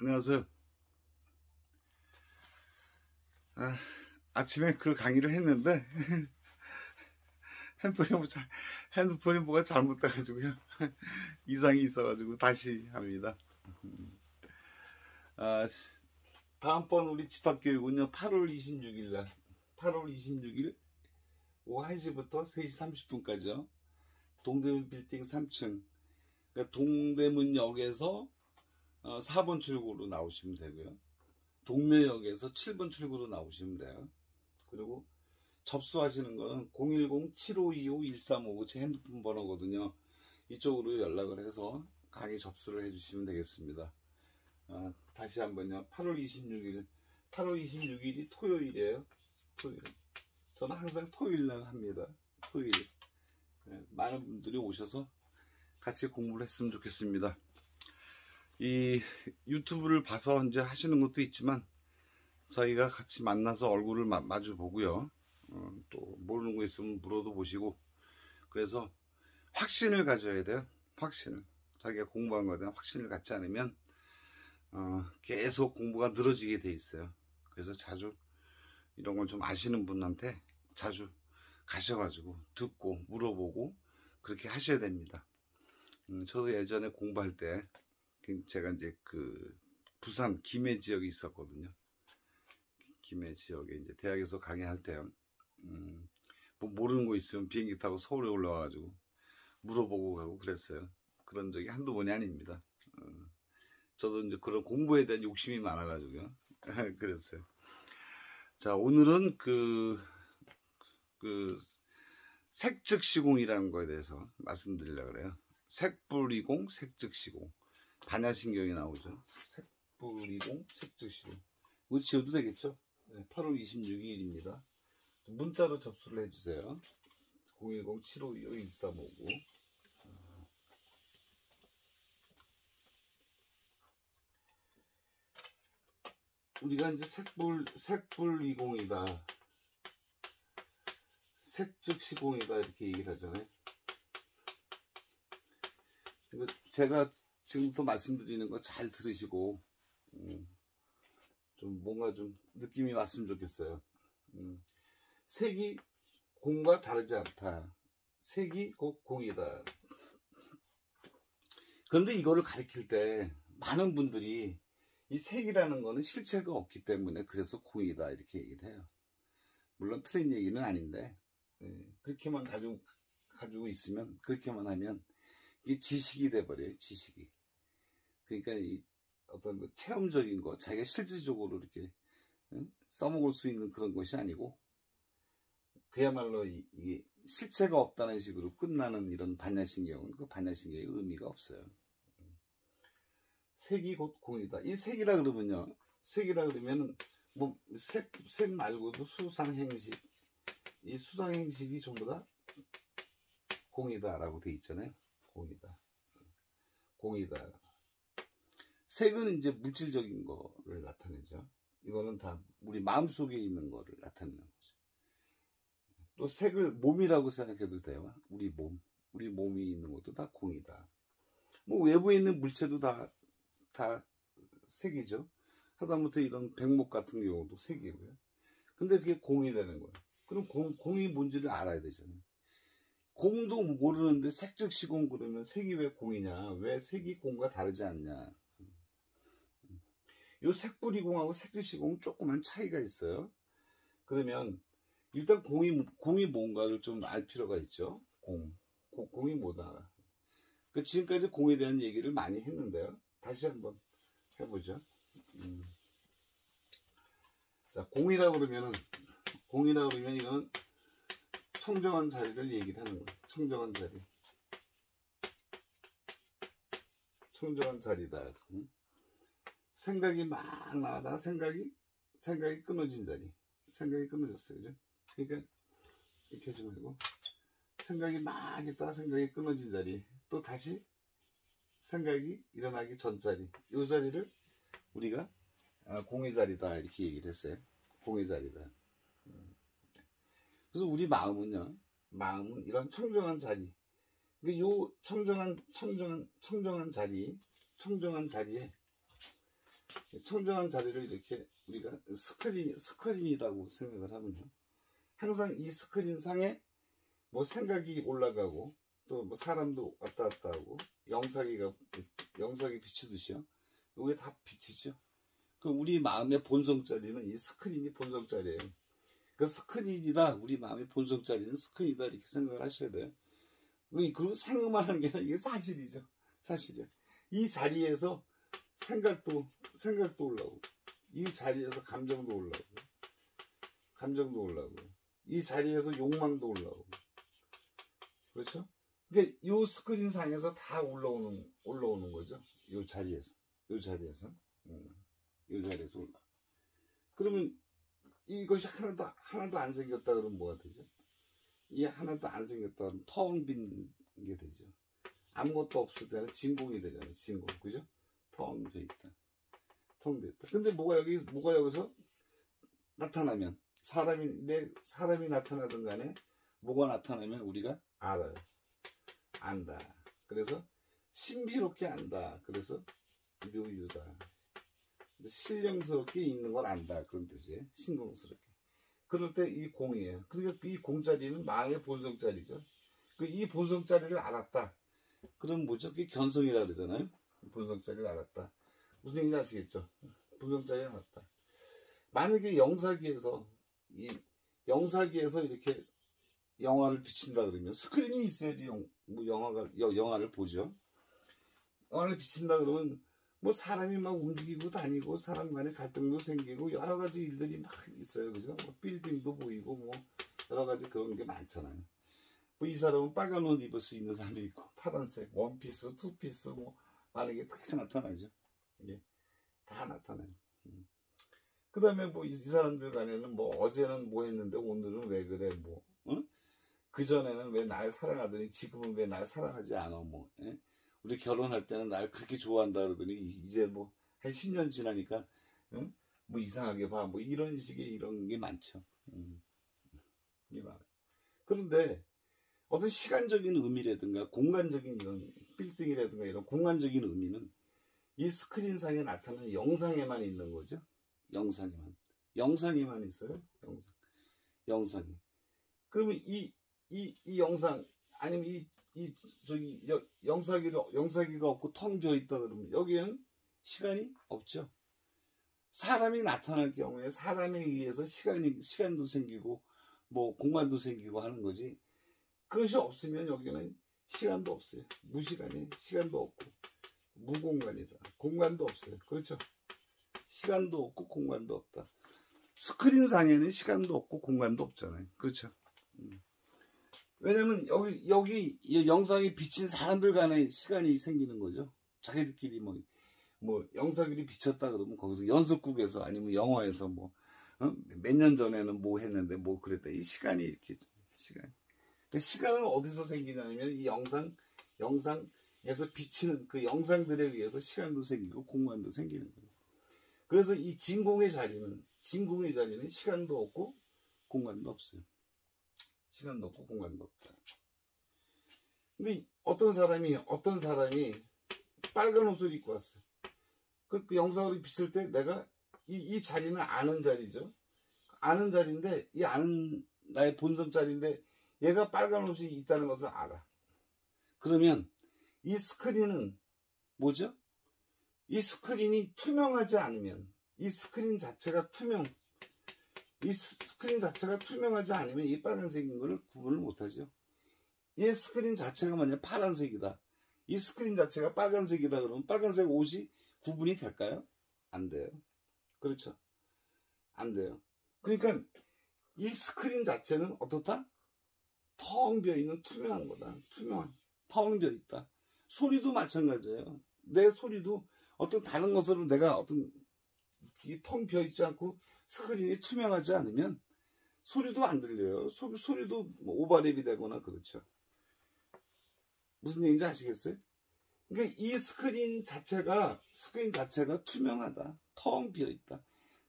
안녕하세요. 아침에 그 강의를 했는데 핸드폰이 뭐가 잘못돼가지고요. 이상이 있어가지고 다시 합니다. 다음번 우리 집합교육은요 8월 26일 날 8월 26일 오후 1시부터 3시 30분까지요. 동대문 빌딩 3층 그러니까 동대문역에서 4번 출구로 나오시면 되고요. 동묘역에서 7번 출구로 나오시면 돼요. 그리고 접수하시는 거는 010-7525-1355 제 핸드폰 번호거든요. 이쪽으로 연락을 해서 강의 접수를 해주시면 되겠습니다. 다시 한번요. 8월 26일이 토요일이에요. 토요일. 저는 항상 토요일날 합니다. 토요일. 많은 분들이 오셔서 같이 공부를 했으면 좋겠습니다. 이 유튜브를 봐서 이제 하시는 것도 있지만 저희가 같이 만나서 얼굴을 마주 보고요. 또 모르는 거 있으면 물어도 보시고 그래서 확신을 가져야 돼요. 확신을. 자기가 공부한 거에 대한 확신을 갖지 않으면 계속 공부가 늘어지게 돼 있어요. 그래서 자주 이런 걸 좀 아시는 분한테 자주 가셔가지고 듣고 물어보고 그렇게 하셔야 됩니다. 저도 예전에 공부할 때 제가 이제 그 부산 김해 지역에 있었거든요. 김해 지역에 이제 대학에서 강의할 때 뭐 모르는 거 있으면 비행기 타고 서울에 올라와가지고 물어보고 가고 그랬어요. 그런 적이 한두 번이 아닙니다. 저도 이제 그런 공부에 대한 욕심이 많아가지고요. 그랬어요. 자, 오늘은 그 색즉시공이라는 거에 대해서 말씀드리려고 그래요. 색불이공, 색즉시공. 반야신경이 나오죠. 색불이공, 색즉시공. 이거 지워도 되겠죠? 네, 8월 26일입니다. 문자로 접수를 해주세요. 010-7525-1359. 우리가 이제 색불이공이다. 색즉시공이다. 이렇게 얘기를 하잖아요. 제가 지금부터 말씀드리는 거 잘 들으시고, 좀 뭔가 좀 느낌이 왔으면 좋겠어요. 색이 공과 다르지 않다. 색이 곧 공이다. 그런데 이거를 가리킬 때 많은 분들이 이 색이라는 거는 실체가 없기 때문에 그래서 공이다 이렇게 얘기를 해요. 물론 틀린 얘기는 아닌데 그렇게만 가지고 있으면 그렇게만 하면 이게 지식이 돼버려요. 지식이. 그러니까 이 어떤 그 체험적인 거 자기가 실질적으로 이렇게 써먹을 수 있는 그런 것이 아니고 그야말로 이게 실체가 없다는 식으로 끝나는 이런 반야신경은 그 반야신경의 의미가 없어요. 색이 곧 공이다. 이 색이라 그러면요. 색이라 그러면은 뭐 색 말고도 수상행식. 이 수상행식이 전부 다 공이다라고 돼 있잖아요. 공이다. 색은 이제 물질적인 거를 나타내죠. 이거는 다 우리 마음속에 있는 거를 나타내는 거죠. 또 색을 몸이라고 생각해도 돼요. 우리 몸이 있는 것도 다 공이다. 뭐 외부에 있는 물체도 다 색이죠. 하다못해 이런 백목 같은 경우도 색이고요. 근데 그게 공이 되는 거예요. 그럼 공이 뭔지를 알아야 되잖아요. 공도 모르는데 색즉시공 그러면 색이 왜 공이냐? 왜 색이 공과 다르지 않냐? 요 색불이공하고 색즉시공은 조그만 차이가 있어요. 그러면 일단 공이 뭔가를 좀 알 필요가 있죠. 공이 뭐다. 지금까지 공에 대한 얘기를 많이 했는데요. 다시 한번 해보죠. 자, 공이라고 그러면 이거는 청정한 자리를 얘기를 하는 거예요. 청정한 자리다. 생각이 막 나다가 생각이 끊어진 자리. 생각이 끊어졌어요. 그죠? 그러니까 이렇게 하지 말고 생각이 막 있다가 생각이 끊어진 자리. 또 다시 생각이 일어나기 전 자리. 이 자리를 우리가 공의 자리다 이렇게 얘기를 했어요. 공의 자리다. 그래서 우리 마음은 이런 청정한 자리. 요 청정한 자리에 청정한 자리를 이렇게 우리가 스크린이라고 생각을 하면요. 항상 이 스크린 상에 뭐 생각이 올라가고 또 뭐 사람도 왔다 갔다 하고 영상이 비추듯이요. 이게 다 비치죠. 그 우리 마음의 본성자리는 이 스크린이 본성자리예요. 그 스크린이다. 우리 마음의 본성자리는 스크린이다. 이렇게 생각을 하셔야 돼요. 그리고 생각만 하는 게 아니라 이게 사실이죠. 사실이죠. 이 자리에서 생각도 올라오고, 이 자리에서 감정도 올라오고, 이 자리에서 욕망도 올라오고, 그렇죠? 그러니까 요 스크린 상에서 다 올라오는 거죠. 요 자리에서 올라. 그러면 이것이 하나도 안 생겼다 그러면 뭐가 되죠? 이 하나도 안 생겼다 그러면 텅 빈 게 되죠. 아무것도 없을 때는 진공이 되잖아요. 진공, 그죠? 텅 비어 있다. 근데 뭐가 여기서 나타나면 사람이 나타나든 간에 뭐가 나타나면 우리가 알아요. 안다. 그래서 신비롭게 안다. 그래서 묘유다. 신령스럽게 있는 걸 안다. 그런 뜻이에요. 신공스럽게. 그럴 때 이 공이에요. 그러니까 이 공자리는 마음의 본성자리죠. 이 본성자리를 알았다. 그럼 뭐죠? 그게 견성이라 그러잖아요. 본성자리를 알았다. 무슨 얘기인지 아시겠죠? 본성자리를 알았다. 만약에 영사기에서 이렇게 영화를 비친다 그러면 스크린이 있어야지 영화를 보죠. 영화를 비친다 그러면 뭐 사람이 막 움직이고 다니고 사람 간의 갈등도 생기고 여러 가지 일들이 막 있어요. 그죠? 뭐 빌딩도 보이고 뭐 여러 가지 그런 게 많잖아요. 뭐 이 사람은 빨간 옷 입을 수 있는 사람도 있고 파란색, 원피스, 투피스 뭐 만약에 다 나타나죠. 예, 다 나타나요. 그 다음에 뭐 이 사람들 간에는 뭐 어제는 뭐 했는데 오늘은 왜 그래 뭐 그전에는 왜 날 사랑하더니 지금은 왜 날 사랑하지 않아 뭐 예? 우리 결혼할 때는 날 그렇게 좋아한다 그러더니 이제 뭐 한 10년 지나니까 뭐 이상하게 봐 뭐 이런 식의 이런 게 많죠. 이게 많아요. 그런데 어떤 시간적인 의미라든가 공간적인 이런 빌딩이라든가 이런 공간적인 의미는 이 스크린상에 나타나는 영상에만 있는 거죠. 영상에만 있어요. 영상이. 그러면 이 영상 아니면 영사기가 없고 텅 비어 있다 그러면 여기에는 시간이 없죠. 사람이 나타날 경우에 사람에 의해서 시간도 생기고 뭐 공간도 생기고 하는 거지. 그것이 없으면 여기는 시간도 없어요. 무시간이 시간도 없고 무공간이다. 공간도 없어요. 그렇죠? 시간도 없고 공간도 없다. 스크린상에는 시간도 없고 공간도 없잖아요. 그렇죠? 왜냐면 여기 영상에 비친 사람들 간의 시간이 생기는 거죠. 자기들끼리 뭐 영상이 비쳤다 그러면 거기서 연습국에서 아니면 영화에서 뭐 몇 년 전에는 뭐 했는데 뭐 그랬다. 이 시간이 이렇게 시간은 어디서 생기냐면 이 영상에서 비치는 그 영상들에 의해서 시간도 생기고 공간도 생기는 거예요. 그래서 이 진공의 자리는 시간도 없고 공간도 없어요. 시간도 없고 공간도 없다. 근데 어떤 사람이 빨간 옷을 입고 왔어. 그 영상으로 비칠 때 내가 이 자리는 아는 자리죠. 아는 자리인데 이 아는 나의 본성 자리인데 얘가 빨간 옷이 있다는 것을 알아. 그러면 이 스크린은 뭐죠? 이 스크린이 투명하지 않으면 이 스크린 자체가 투명하지 않으면 이 빨간색인 것을 구분을 못하죠. 이 스크린 자체가 만약 파란색이다. 이 스크린 자체가 빨간색이다 그러면 빨간색 옷이 구분이 될까요? 안 돼요. 그렇죠? 안 돼요. 그러니까 이 스크린 자체는 어떻다? 텅 비어있는 투명한 거다. 텅 비어있다. 소리도 마찬가지예요. 내 소리도 어떤 다른 것으로 내가 어떤 이 텅 비어있지 않고 스크린이 투명하지 않으면 소리도 안 들려요. 소리도 오버랩이 되거나 그렇죠. 무슨 얘기인지 아시겠어요? 그러니까 이 스크린 자체가 투명하다. 텅 비어있다.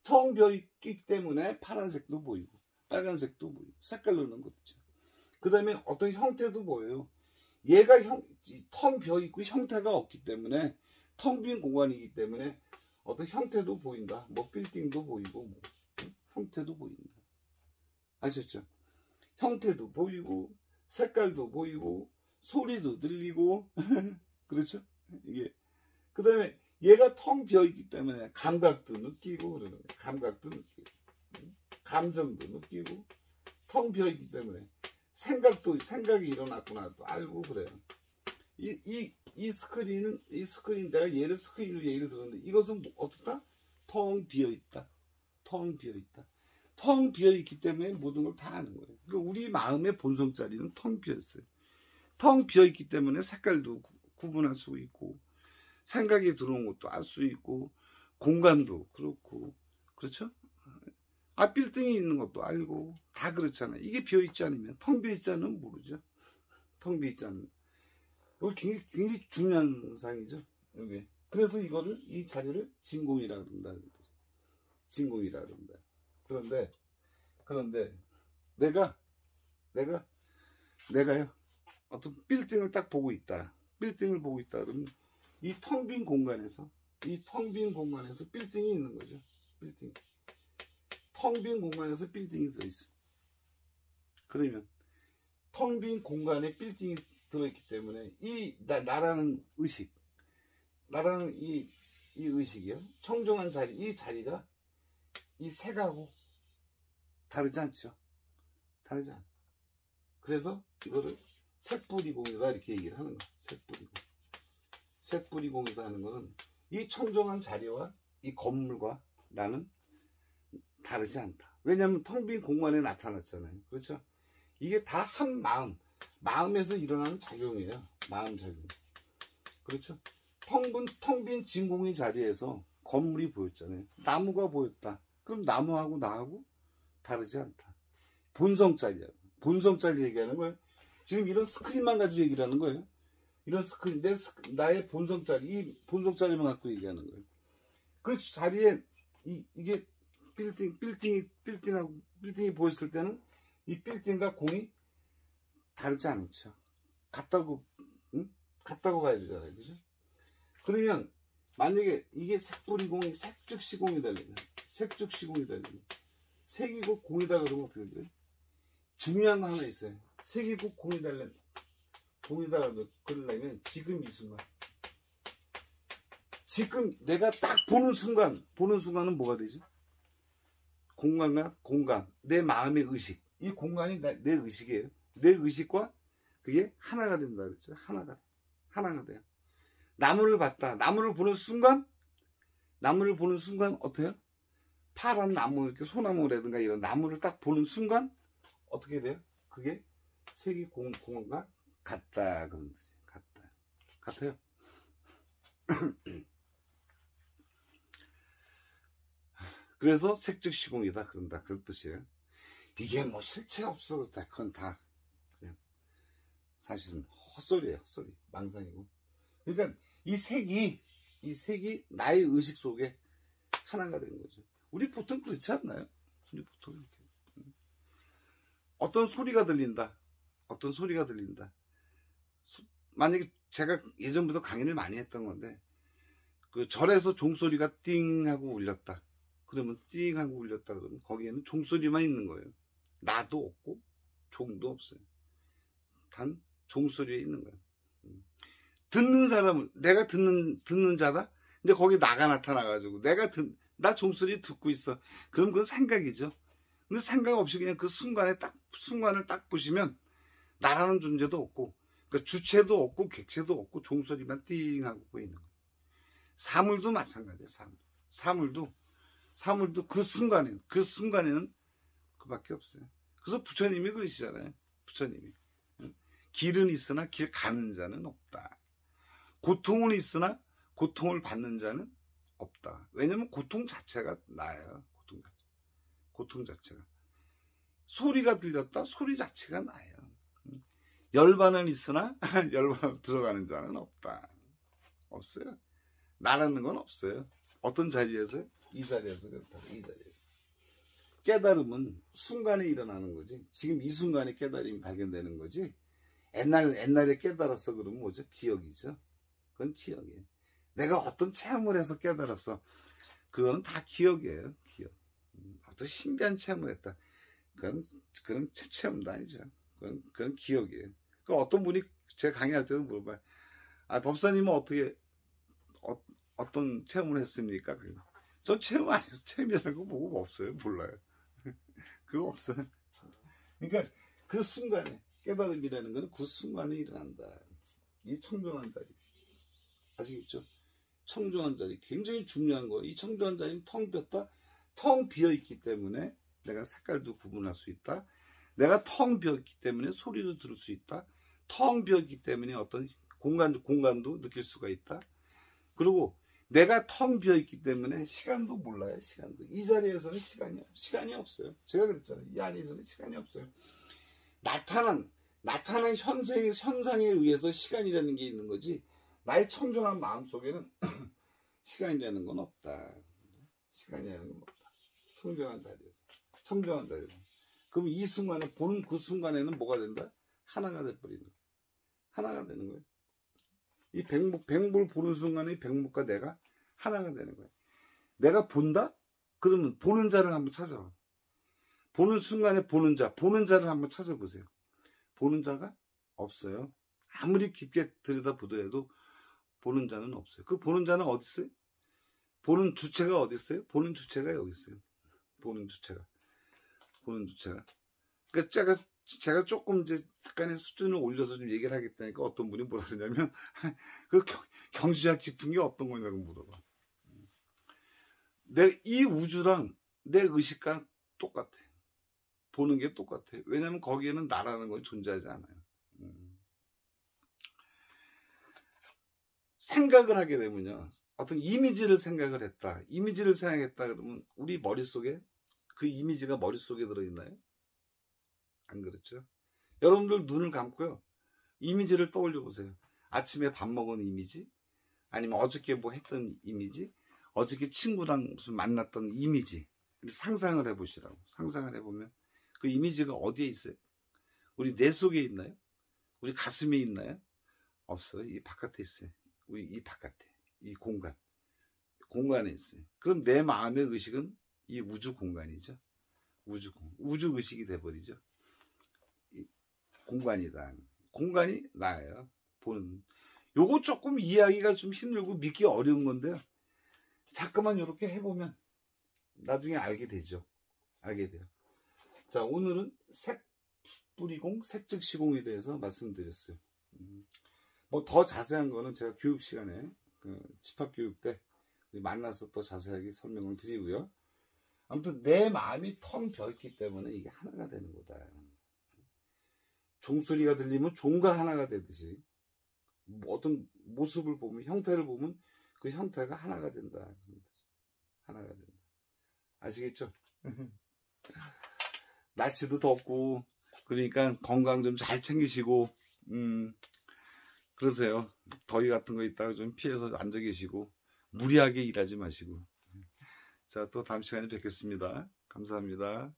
텅 비어있기 때문에 파란색도 보이고 빨간색도 보이고 색깔로는 그렇죠. 그 다음에 어떤 형태도 보여요. 얘가 텅 비어있고 형태가 없기 때문에 텅 빈 공간이기 때문에 어떤 형태도 보인다. 뭐 빌딩도 보이고 뭐 형태도 보인다. 아셨죠? 형태도 보이고 색깔도 보이고 소리도 들리고 그렇죠? 이게 그 다음에 얘가 텅 비어있기 때문에 감각도 느끼고 그러는 거예요. 감각도 느끼고 감정도 느끼고 텅 비어있기 때문에 생각이 일어났구나 또 알고 그래요. 이 스크린 내가 얘를 스크린으로 얘기를 들었는데 이것은 어떻다? 텅 비어있다. 텅 비어있다. 텅 비어있기 때문에 모든 걸 다 아는 거예요. 그러니까 우리 마음의 본성자리는 텅 비어있어요. 텅 비어있기 때문에 색깔도 구분할 수 있고 생각이 들어온 것도 알 수 있고 공간도 그렇고 그렇죠? 아 빌딩이 있는 것도 알고 다 그렇잖아요. 이게 비어있지 않으면 텅 비어있지 않으면 모르죠. 텅 비어있지 않으면 여기 굉장히 중요한 상이죠. 여기. 그래서 이 자리를 진공이라고 한다. 진공이라고 한다. 그런데 내가요 어떤 빌딩을 딱 보고 있다. 빌딩을 보고 있다 그러면 이 텅 빈 공간에서 빌딩이 있는 거죠. 빌딩. 텅 빈 공간에서 빌딩이 들어있어. 그러면 텅 빈 공간에 빌딩이 들어있기 때문에 나라는 의식, 나라는 이 의식이요. 청정한 자리, 이 자리가 이 색하고 다르지 않죠. 다르지 않아. 그래서 이거를 색뿌리공이다 이렇게 얘기를 하는 거야. 색뿌리공. 색뿌리공이다 하는 거는 이 청정한 자리와 이 건물과 나는 다르지 않다. 왜냐하면 텅 빈 공간에 나타났잖아요. 그렇죠? 이게 다 한 마음에서 일어나는 작용이에요. 마음 작용. 그렇죠? 텅 빈 진공의 자리에서 건물이 보였잖아요. 나무가 보였다. 그럼 나무하고 나하고 다르지 않다. 본성짜리야. 본성짜리 얘기하는 거예요. 지금 이런 스크린만 가지고 얘기를 하는 거예요. 이런 스크린, 나의 본성짜리, 이 본성짜리만 갖고 얘기하는 거예요. 그 자리에 이게 빌딩이 보였을 때는 이 빌딩과 공이 다르지 않죠. 같다고 가야 되잖아요. 그죠? 그러면 만약에 이게 색뿌리공이 색즉시공이 달리면 색이고 공이다 그러면 어떻게 돼요? 중요한 거 하나 있어요. 색이고 공이다 그러려면 지금 이 순간, 지금 내가 딱 보는 순간은 뭐가 되죠? 공간, 내 마음의 의식. 이 공간이 내 의식이에요. 내 의식과 그게 하나가 된다 그랬죠. 하나가 돼요. 나무를 봤다. 나무를 보는 순간 어때요? 파란 나무, 이렇게 소나무라든가 이런 나무를 딱 보는 순간 어떻게 돼요? 그게 색이 공간과 같다 그런 뜻이에요. 같아요. 그래서 색즉시공이다 그런다 그런 뜻이에요. 이게 뭐 실체 없어 그건 다 그냥 사실은 헛소리예요. 헛소리, 망상이고. 그러니까 이 색이 나의 의식 속에 하나가 되는 거죠. 우리 보통 그렇지 않나요? 우리 보통 이렇게 어떤 소리가 들린다. 만약에 제가 예전부터 강의를 많이 했던 건데 그 절에서 종소리가 띵 하고 울렸다. 그러면 띵 하고 울렸다 그러면 거기에는 종소리만 있는 거예요. 나도 없고 종도 없어요. 단 종소리에 있는 거예요. 듣는 사람은 내가 듣는 자다. 이제 거기 나가 나타나가지고 나 종소리 듣고 있어. 그럼 그건 생각이죠. 근데 생각 없이 그냥 그 순간을 딱 보시면 나라는 존재도 없고, 그러니까 주체도 없고 객체도 없고 종소리만 띵 하고 보이는 거예요. 사물도 마찬가지예요. 사물도 그 순간에는 그밖에 없어요. 그래서 부처님이 그러시잖아요. 부처님이 길은 있으나 길 가는 자는 없다. 고통은 있으나 고통을 받는 자는 없다. 왜냐면 고통 자체가 나예요. 고통 자체가. 소리가 들렸다. 소리 자체가 나예요. 열반은 있으나 열반 들어가는 자는 없다. 없어요. 나라는 건 없어요. 어떤 자리에서? 이 자리에서 그렇다. 이 자리에서. 깨달음은 순간에 일어나는 거지. 지금 이 순간에 깨달음이 발견되는 거지. 옛날에 깨달았어 그러면 뭐죠? 기억이죠. 그건 기억이에요. 내가 어떤 체험을 해서 깨달았어. 그거는 다 기억이에요. 기억. 어떤 신비한 체험을 했다. 그건 체험도 아니죠. 그건 기억이에요. 그 어떤 분이 제가 강의할 때도 물어봐요. 아, 법사님은 어떤 체험을 했습니까? 전 체험 안 해서 체험이라는 거 보고 없어요. 몰라요. 그거 없어요. 그러니까 그 순간에 깨달음이라는 거는 그 순간에 일어난다. 이 청정한 자리. 아시겠죠? 청정한 자리. 굉장히 중요한 거예요. 이 청정한 자리는 텅 비었다. 텅 비어있기 때문에 내가 색깔도 구분할 수 있다. 내가 텅 비었기 때문에 소리도 들을 수 있다. 텅 비었기 때문에 어떤 공간도 느낄 수가 있다. 그리고 내가 텅 비어있기 때문에 시간도 몰라요. 시간도. 이 자리에서는 시간이 없어요. 제가 그랬잖아요. 이 안에서는 시간이 없어요. 나타난 현상에 의해서 시간이라는 게 있는 거지, 나의 청정한 마음속에는 시간이라는 건 없다. 시간이라는 건 없다. 청정한 자리에서. 그럼 이 순간에, 보는 그 순간에는 뭐가 된다? 하나가 돼버리는 거예요. 하나가 되는 거예요. 이 백목을 보는 순간에 이 백목과 내가 하나가 되는 거예요. 내가 본다? 그러면 보는 자를 한번 찾아봐. 보는 순간에 보는 자를 한번 찾아보세요. 보는 자가 없어요. 아무리 깊게 들여다보더라도 보는 자는 없어요. 그 보는 자는 어디 있어요? 보는 주체가 어디 있어요? 보는 주체가 여기 있어요. 보는 주체가. 그러니까 제가 조금 이제 약간의 수준을 올려서 좀 얘기를 하겠다니까 어떤 분이 뭐라 그러냐면, 그 경지학 깊은 게 어떤 거냐고 물어봐. 이 우주랑 내 의식과 똑같아. 보는 게 똑같아. 왜냐면 거기에는 나라는 건 존재하지 않아요. 생각을 하게 되면요, 어떤 이미지를 생각을 했다. 그러면 우리 머릿속에 그 이미지가 머릿속에 들어있나요? 안 그렇죠? 여러분들 눈을 감고요, 이미지를 떠올려 보세요. 아침에 밥 먹은 이미지, 아니면 어저께 뭐 했던 이미지, 어저께 친구랑 무슨 만났던 이미지, 상상을 해보시라고. 상상을 해보면 그 이미지가 어디에 있어요? 우리 뇌 속에 있나요? 우리 가슴에 있나요? 없어요. 이 바깥에 있어요. 우리 이 바깥에, 이 공간에 있어요. 그럼 내 마음의 의식은 이 우주 공간이죠. 우주 의식이 돼버리죠. 공간이다. 공간이 나예요. 보는. 요거 조금 이해하기가 좀 힘들고 믿기 어려운 건데요, 자꾸만 이렇게 해보면 나중에 알게 돼요. 자, 오늘은 색뿌리공, 색즉시공에 대해서 말씀드렸어요. 뭐 더 자세한 거는 제가 교육 시간에, 집합교육 때 만나서 또 자세하게 설명을 드리고요. 아무튼 내 마음이 텅 비어있기 때문에 이게 하나가 되는 거다. 종소리가 들리면 종과 하나가 되듯이, 어떤 모습을 보면, 형태를 보면 그 형태가 하나가 된다. 하나가 된다. 아시겠죠? 날씨도 덥고 그러니까 건강 좀 잘 챙기시고, 그러세요. 더위 같은 거 있다가 좀 피해서 앉아 계시고, 무리하게 일하지 마시고. 자, 또 다음 시간에 뵙겠습니다. 감사합니다.